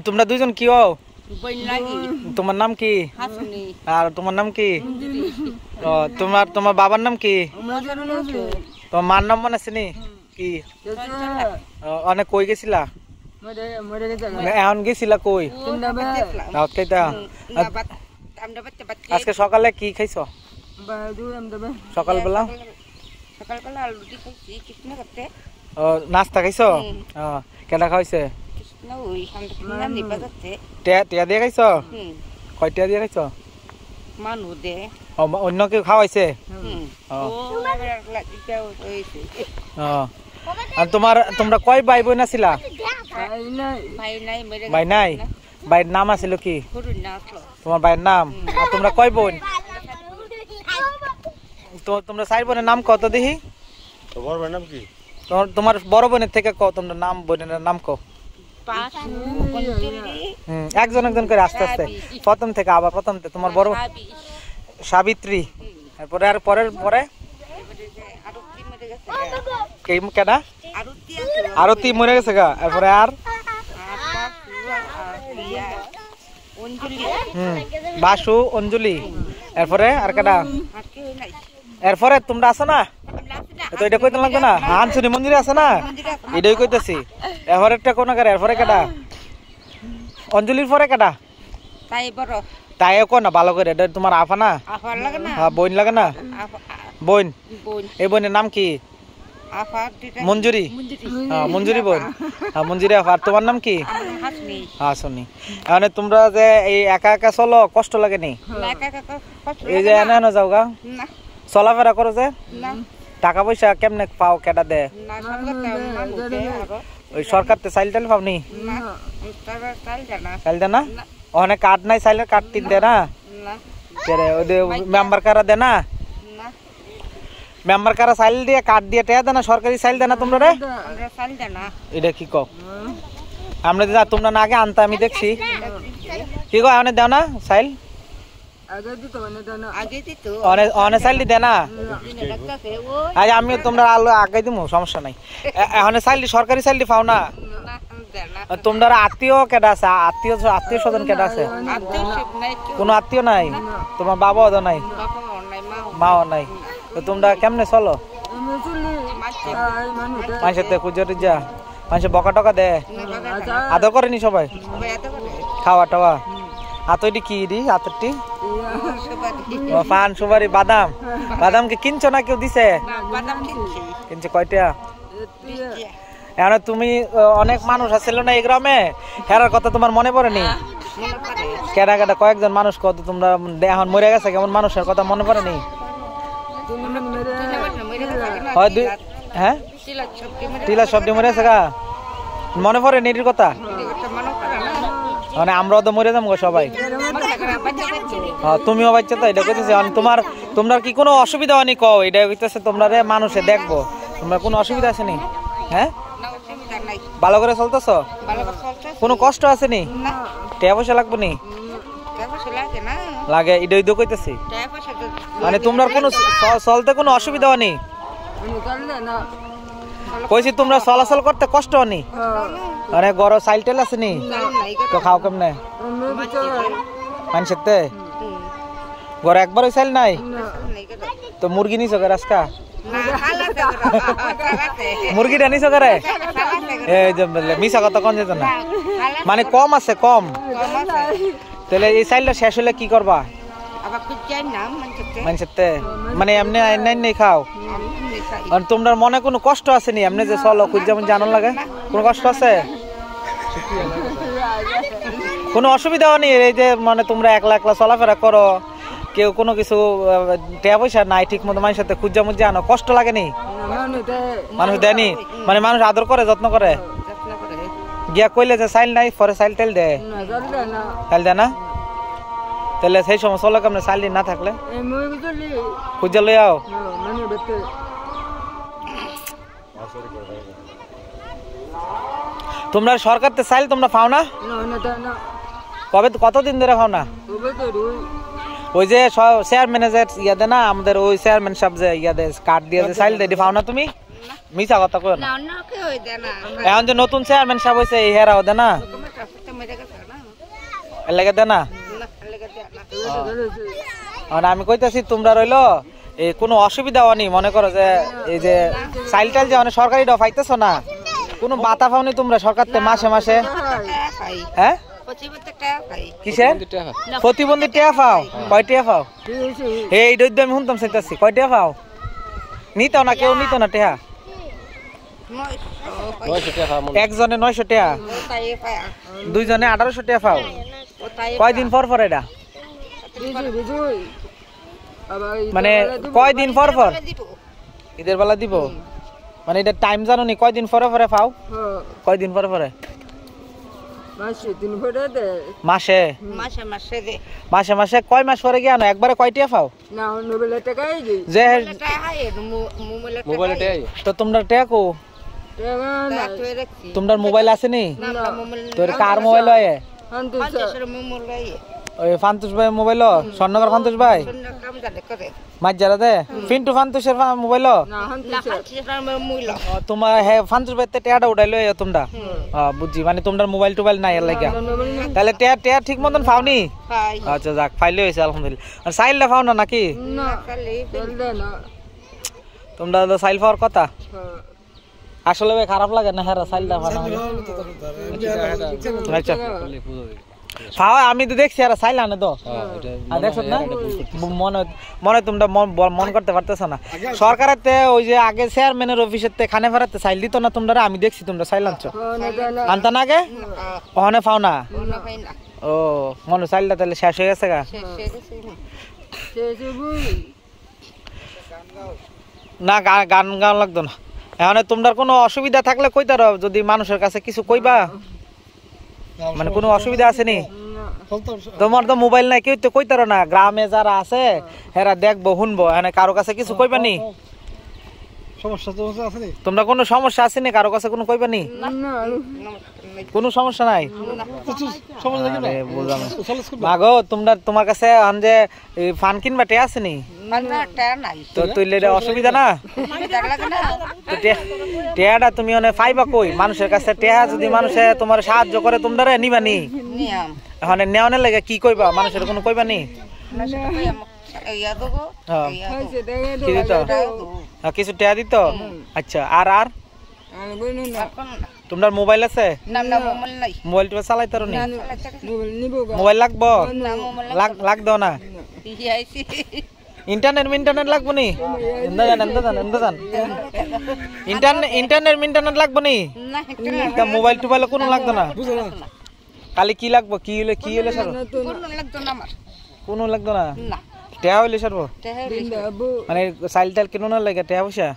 তোমরা দুইজন কি হও? তোমার নাম কি? আর তোমার নাম কি? ও তোমার বাবার নাম কি? তোমার মার নাম মনে আছে নি? কি অনেক কই গেছিলা? এখন গেছিলা কই? আজকে সকালে কি খাইছো? সকালবেলা নাস্তা খাইছো? কেডা খাইছে? টিয়া দিয়ে খাইছো? কয় টিয়া দিয়ে খাইছো? অন্য কেউ খাওয়াইছে? তোমরা কয় ভাই বোন আছিলা? ভাই নাই? ভাইয়ের নাম আছিল কি? তোমার ভাইয়ের নাম? আর তোমরা কয় বোন? তোমরা 4 বোনের নাম কত দেখি? তোমার বড় বোনের থেকে তোমরা নাম বোনের নাম কো? একজন একজন করে আস্তে আস্তে প্রথম থেকে আবার প্রথম থেকে। তোমার বড় সাবিত্রী, এরপরে আর পরের পরে কেডা? আরতি মরে গেছে গা। এরপরে আর বাসু, অঞ্জলি, এরপরে আর কেডা? এরপরে তোমরা আছো না? তো এটা কইতে লাগতো না? আনসুনি মন্দিরে আছে না? এটাই কইতেছি। এরপরে একটা কোন করে? এরপরে কেডা? অঞ্জলির পরে কেডা? তাই কো না ভালো করে। এটা তোমার আফা না? হ্যাঁ, বোন লাগে না? বোন। এই বোনের নাম কি? মঞ্জুরি। হ্যাঁ, মঞ্জুরি বোন। হ্যাঁ, মঞ্জুরি আফা। আর তোমার নাম কি? হাসনি। মানে তোমরা যে এই একা একা চলো, কষ্ট লাগে নি? এই যে এনে এনে যাও গা, চলাফেরা করো যে, টাকা পয়সা কেমনে পাও? কেডা দে? ওই সরকার তে চাইল টাইল পাও নি? চাইল দে না? ওখানে কার্ড নাই? চাইলের কার্ড তিন দে না? মেম্বার কারা দে না? মেম্বার কারা চাইল দিয়ে কার্ড দিয়ে টেয়া দে না? সরকারি চাইল দে না তোমরা রে? এটা কি কও? আমরা তোমরা না আগে আনতা, আমি দেখছি। কি কো এখানে দেও না চাইল? অনে চাইল দে না? আজ আমি তোমরা আলো আগে দিমু, সমস্যা নাই। এখন চাইল সরকারি চাইল পাও না? তোমরা আত্মীয় কেডা আছে? আত্মীয় স্বজন কেডা আছে? কোনো আত্মীয় নাই? তোমার বাবাও তো নাই, মাও নাই? তো তোমরা কেমনে চলো? মানুষের খুঁজে যা, মানুষের বকা টকা দে, আদর করেনি সবাই? খাওয়া টাওয়া? হাতটি কি দি? হাতটি পান, সুপারি, বাদাম। বাদাম কি কিনছো না কেউ দিছে? কিনছে। কয়টা? এখন তুমি অনেক মানুষ আছিল না এই গ্রামে, হেরার কথা তোমার মনে পড়েনি? কেডা কেডা? কয়েকজন মানুষ কত তোমরা এখন মরে গেছে, কেমন মানুষের কথা মনে পড়েনি? হ্যাঁ, টিলা সবজি মরে গেছে গা, মনে পড়ে নিটির কথা? মানে আমরাও তো মরে যাবো সবাই। তুমিও বাচ্চা তো, এটা কইতেছে। তোমরা কি কোনো অসুবিধা হয়নি? কও, এটা কইতেছে তোমরা রে মানুষে দেখবো, তোমরা কোনো অসুবিধা আছে নি? হ্যাঁ, ভালো করে চলতেছ? কোনো কষ্ট আছে নি? টাকা পয়সা লাগবে নি? লাগে, এটা ইদো কইতেছি। মানে তোমরা কোনো চলতে কোনো অসুবিধা হয়নি? কইছি তোমরা চলাচল করতে কষ্ট হয়নি? মানে গড় চাইল টেল আছে নি? তো খাও কেমনে? মানুষের তে গড় একবারই চাইল নাই? তো মুরগি নিছো কে রাস্কা? মুরগিটা নিছো করে? এই যে মিশা কথা কোন যেত না, মানে কম আছে, কম। তাহলে এই চাইলটা শেষ হলে কি করবা? মানুষের তে মানে এমনি নাই খাও? তোমরা মনে কোনো কষ্ট আছে নি? এমনি যে চলো খুঁজ যেমন জানার লাগে, কোনো কষ্ট আছে? কোনো অসুবিধা হয়নি? এই যে মানে তোমরা একলা একলা চলাফেরা করো, কেউ কোনো কিছু টাকা পয়সা নাই ঠিক মতো, মানুষের সাথে খুঁজা মুজা আনো, কষ্ট লাগেনি? মানুষ দেয়নি? মানে মানুষ আদর করে, যত্ন করে? গিয়া কইলে যে চাইল নাই, পরে চাইল টাইল দেয়? চাইল দেয় না? তাহলে সেই সময় চলো কেমনে চাইল না থাকলে? খুঁজা লই আও। তোমরা সরকার তে চাইল তোমরা পাও না? কবে, কতদিন ধরে পাও না? ওই যে চেয়ারম্যানে যে ইয়া দে না, আমাদের ওই চেয়ারম্যান সাহেব যে ইয়া দে কার্ড দিয়ে যে চাইল দেয়, পাও না তুমি? মিছা কথা কই না। এখন যে নতুন চেয়ারম্যান সাহেব হইছে, এই হেরাও দে না? এর লাগে দে না আমি কইতাছি তোমরা রইলো এই কোনো অসুবিধা হয়নি মনে করো যে এই যে চাইল টাইল যে মানে সরকারি ড পাইতেছ না কোনো বাতা পাওনি তোমরা সরকার থেকে মাসে মাসে হ্যাঁ কিসের প্রতিবন্ধী টিয়া পাও কয় টিয়া পাও এই দৈদ্য আমি শুনতাম চাইতেছি কয় টিয়া পাও নিত না কেউ নিত না টিয়া একজনে 900 টাকা দুইজনে 1800 টাকা পাও কয়দিন পর পর এটা মানে কয়দিন পর পর ঈদের বেলা দিব মানে এটা টাইম জানো নি কয়দিন পরে পরে পাও কয়দিন পরে পরে মাসে মাসে মাসে কয় মাস পরে গিয়া না একবারে কয়টিয়া পাও যে তো তোমরা টেয়া কো তোমার মোবাইল আছে নি তোর কার মোবাইল হয় ওই ফান্তুস ভাই মোবাইল স্বর্ণকার ফান্তুস ভাই মাঝারা দে পিন্টু ফান্তুসের মোবাইল তোমার হ্যাঁ ফান্তুস ভাই টেয়াটা উঠাই লই তোমরা বুঝছি মানে তোমার মোবাইল টোবাইল নাই এর লাগিয়া তাহলে টেয়া টেয়া ঠিক মতন পাওনি আচ্ছা যাক ফাইলে হয়েছে আলহামদুলিল্লাহ আর সাইলটা পাও না নাকি তোমরা তো সাইল পাওয়ার কথা আসলে খারাপ লাগে না হ্যাঁ সাইলটা পাওয়া আচ্ছা খাওয়া আমি তো দেখছি আর চাইলা না তো দেখছ না মনে মনে তোমরা মন করতে পারতেছ না সরকারের ওই যে আগে চেয়ারম্যানের অফিসের খানে ফেরাতে চাইল দিত না তোমরা আমি দেখছি তোমরা চাইলাঞ্চ আনতা না আগে ওখানে পাও না ও মনে চাইলটা তাহলে শেষ হয়ে গেছে গা না গান গান লাগতো না এখন তোমরা কোনো অসুবিধা থাকলে কইতার যদি মানুষের কাছে কিছু কইবা মানে কোনো অসুবিধা আছে নি তোমার তো মোবাইল নাই কেউ তো কইতারো না গ্রামে যারা আছে হেরা দেখবো শুনবো এখানে কারো কাছে কিছু কইবা নি তোমরা কোনো সমস্যা আছে নি কারো কাছে কোনো কইবা নি কোনো সমস্যা নাই মাগো তোমরা তোমার কাছে যে ফান কিনবা টে আছে নি তো তুইলে অসুবিধা না টেয়াটা তুমি পাইবা কই মানুষের কাছে টেয়া যদি মানুষে তোমার সাহায্য করে তোমরা নিবা নি এখন নেওয়ানের লাগে কি কইবা মানুষের কোনো কইবা নি কিছু টেয়া দিত আচ্ছা আর আর তোমার মোবাইল আছে মোবাইল টোবাইল চালাই তার মোবাইল লাগবো লাগতো না ইন্টারনেট লাগবো নি ইন্টারনেট লাগবো নি মোবাইল টোবাইল কোনো লাগতো না কালি কি লাগবো কি হলে সারবো কোনো লাগতো না টেয়া হইলে সারবো মানে চাইল টাইল কেন না লাগে টেয়া পয়সা